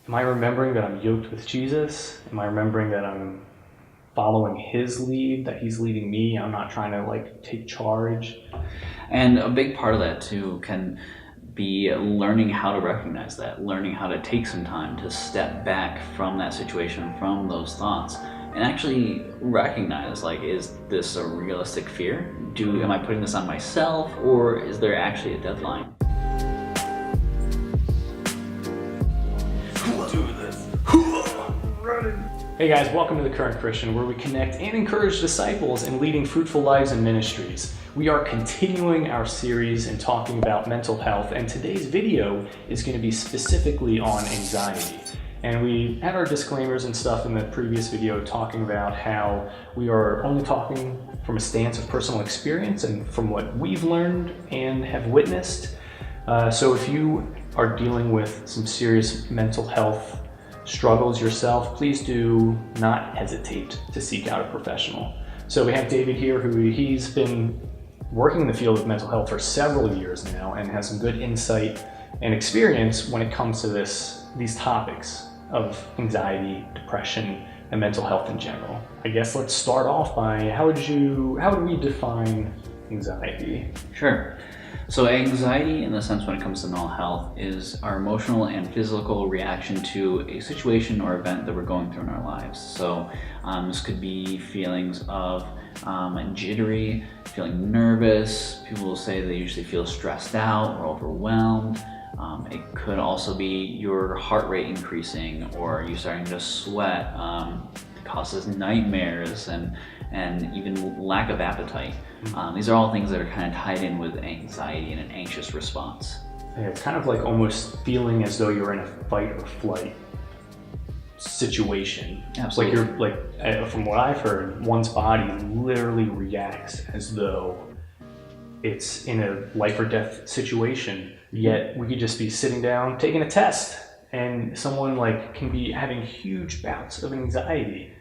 Am I remembering that I'm yoked with Jesus? Am I remembering that I'm following his lead, that he's leading me? I'm not trying to like take charge. And a big part of that too can be learning how to recognize that, learning how to take some time to step back from that situation, from those thoughts, and actually recognize, like, is this a realistic fear? Am I putting this on myself, or is there actually a deadline? Hey guys, welcome to The Current Christian, where we connect and encourage disciples in leading fruitful lives and ministries. We are continuing our series and talking about mental health, and today's video is going to be specifically on anxiety. And we had our disclaimers and stuff in the previous video talking about how we are only talking from a stance of personal experience and from what we've learned and have witnessed. So if you are dealing with some serious mental health struggles yourself, please do not hesitate to seek out a professional. So we have David here, he's been working in the field of mental health for several years now and has some good insight and experience when it comes to these topics of anxiety, depression, and mental health in general. I guess let's start off by how would we define anxiety? Sure. So anxiety, in the sense when it comes to mental health, is our emotional and physical reaction to a situation or event that we're going through in our lives. So this could be feelings of jittery, feeling nervous. People will say they usually feel stressed out or overwhelmed. It could also be your heart rate increasing or you starting to sweat. It causes nightmares and even lack of appetite. These are all things that are kind of tied in with anxiety and an anxious response. Yeah, it's kind of like almost feeling as though you're in a fight or flight situation. Absolutely. From what I've heard, one's body literally reacts as though it's in a life or death situation. Yet we could just be sitting down taking a test, and someone can be having huge bouts of anxiety,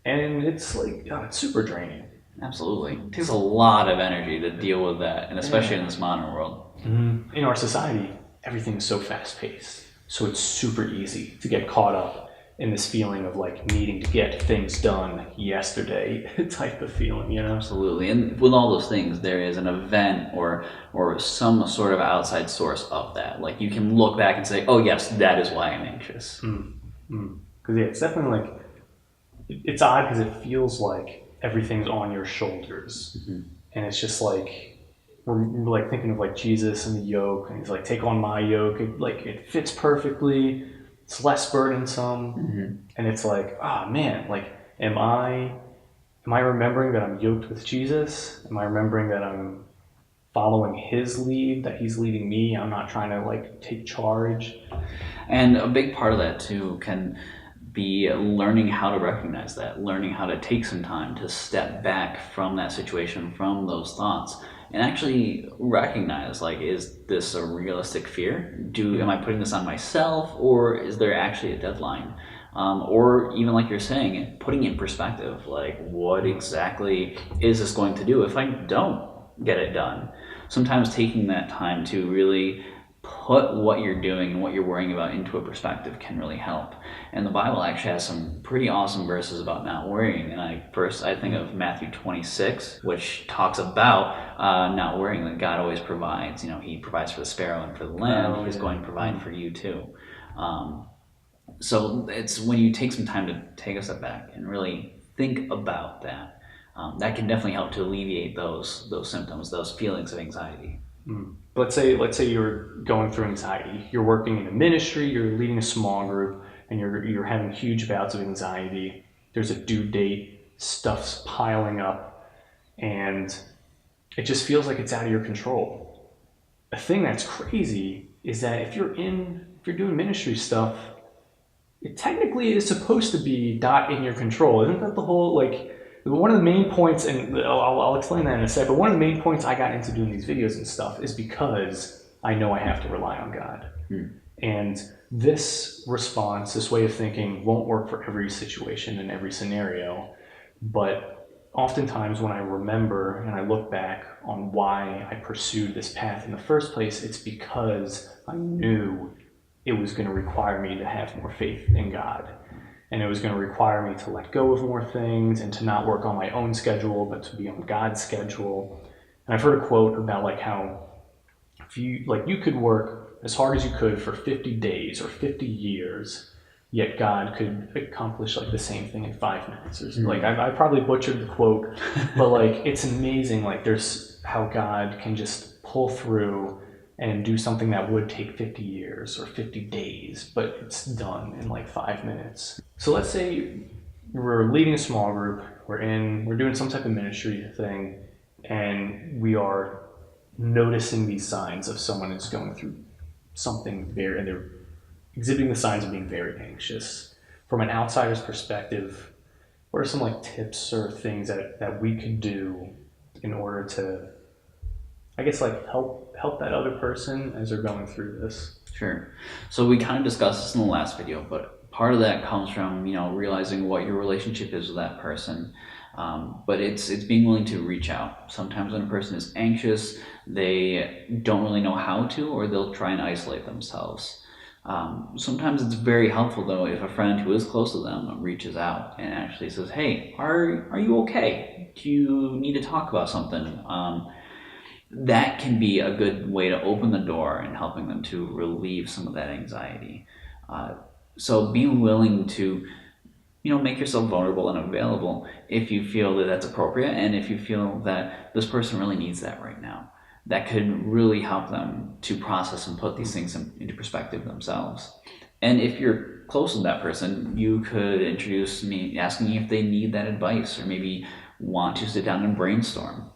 and it's it's super draining. Absolutely. It takes a lot of energy to deal with that, and especially in this modern world. Mm-hmm. In our society, everything's so fast-paced, so it's super easy to get caught up in this feeling of needing to get things done yesterday type of feeling, you know? Absolutely. And with all those things, there is an event or some sort of outside source of that. Like you can look back and say, oh yes, that is why I'm anxious. Because it's definitely it's odd because it feels like everything's on your shoulders. Mm-hmm. And it's just we're thinking of Jesus and the yoke, and he's take on my yoke. It fits perfectly. It's less burdensome. Mm-hmm. And it's oh man, am I remembering that I'm yoked with Jesus? Am I remembering that I'm following his lead, that he's leading me? I'm not trying to take charge. And a big part of that too can be learning how to recognize that, learning how to take some time to step back from that situation, from those thoughts, and actually recognize, is this a realistic fear? Am I putting this on myself, or is there actually a deadline? Or even you're saying, putting it in perspective, what exactly is this going to do if I don't get it done? Sometimes taking that time to really put what you're doing and what you're worrying about into a perspective can really help. And the Bible actually has some pretty awesome verses about not worrying. And I think of Matthew 26, which talks about not worrying, that God always provides. He provides for the sparrow and for the lamb. He's going to provide for you too. So it's when you take some time to take a step back and really think about that, that can definitely help to alleviate those symptoms, those feelings of anxiety. Let's say you're going through anxiety. You're working in a ministry, you're leading a small group, and you're having huge bouts of anxiety. There's a due date, stuff's piling up, and it just feels like it's out of your control. A thing that's crazy is that if you're doing ministry stuff, it technically is supposed to be not in your control. Isn't that the whole one of the main points, and I'll explain that in a sec, but one of the main points I got into doing these videos and stuff is because I know I have to rely on God. And this response, this way of thinking, won't work for every situation and every scenario. But oftentimes when I remember and I look back on why I pursued this path in the first place, it's because I knew it was going to require me to have more faith in God. And it was going to require me to let go of more things and to not work on my own schedule, but to be on God's schedule. And I've heard a quote about like how if you could work as hard as you could for 50 days or 50 years, yet God could accomplish like the same thing in 5 minutes. Or like I probably butchered the quote, but like it's amazing. Like there's how God can just pull through and do something that would take 50 years or 50 days, but it's done in like 5 minutes. So let's say we're leading a small group, we're doing some type of ministry thing, and we are noticing these signs of someone that's going through something and they're exhibiting the signs of being very anxious. From an outsider's perspective, what are some like tips or things that we could do in order to, I guess, like help that other person as they're going through this? Sure. So we kind of discussed this in the last video, but part of that comes from, realizing what your relationship is with that person. But it's being willing to reach out. Sometimes when a person is anxious, they don't really know how to, or they'll try and isolate themselves. Sometimes it's very helpful though if a friend who is close to them reaches out and actually says, "Hey, are you okay? Do you need to talk about something?" That can be a good way to open the door and helping them to relieve some of that anxiety. So being willing to make yourself vulnerable and available if you feel that that's appropriate, and if you feel that this person really needs that right now. That could really help them to process and put these things into perspective themselves. And if you're close with that person, you could introduce me asking if they need that advice, or maybe want to sit down and brainstorm.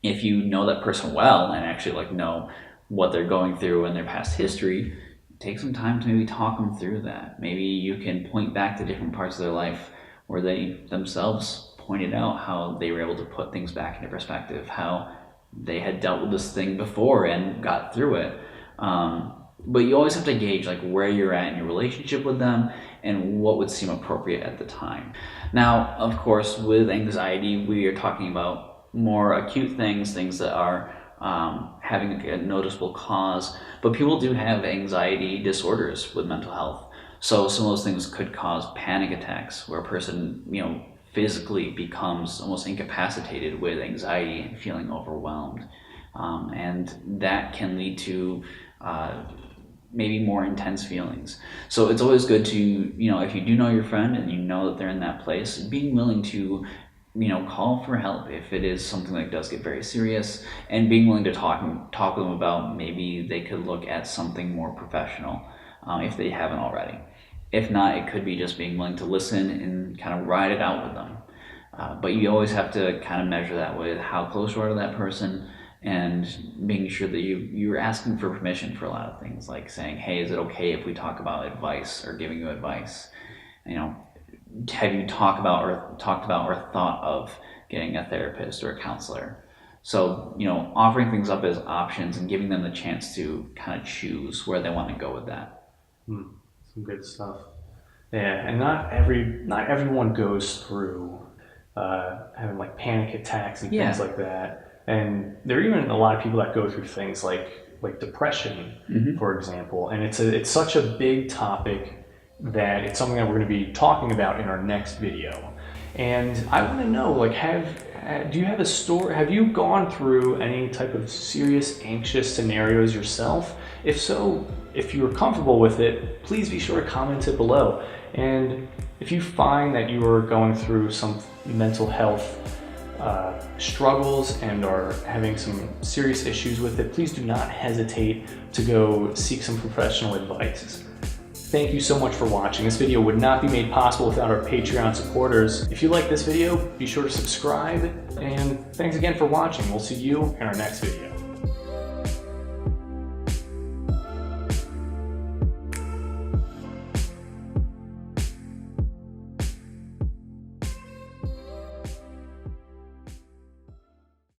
If you know that person well and actually know what they're going through and their past history, take some time to maybe talk them through that. Maybe you can point back to different parts of their life where they themselves pointed out how they were able to put things back into perspective, how they had dealt with this thing before and got through it. But you always have to gauge where you're at in your relationship with them and what would seem appropriate at the time. Now, of course, with anxiety, we are talking about more acute things that are having a noticeable cause, but people do have anxiety disorders with mental health. So some of those things could cause panic attacks where a person, physically becomes almost incapacitated with anxiety and feeling overwhelmed. And that can lead to maybe more intense feelings. So it's always good to, if you do know your friend and you know that they're in that place, being willing to call for help if it is something that does get very serious, and being willing to talk with them about maybe they could look at something more professional if they haven't already. If not, it could be just being willing to listen and kind of ride it out with them. But you always have to kind of measure that with how close you are to that person, and making sure that you're asking for permission for a lot of things, like saying, "Hey, is it okay if we talk about advice or giving you advice? Have you talked about or thought of getting a therapist or a counselor?" So, offering things up as options and giving them the chance to kind of choose where they want to go with that. Some good stuff. Yeah, and not everyone goes through having panic attacks and things like that. And there are even a lot of people that go through things like depression, for example. And it's such a big topic that it's something that we're going to be talking about in our next video. And I want to know, do you have a story? Have you gone through any type of serious anxious scenarios yourself? If so, if you're comfortable with it, please be sure to comment it below. And if you find that you are going through some mental health struggles and are having some serious issues with it, please do not hesitate to go seek some professional advice. Thank you so much for watching. This video would not be made possible without our Patreon supporters. If you like this video, be sure to subscribe, and thanks again for watching. We'll see you in our next video.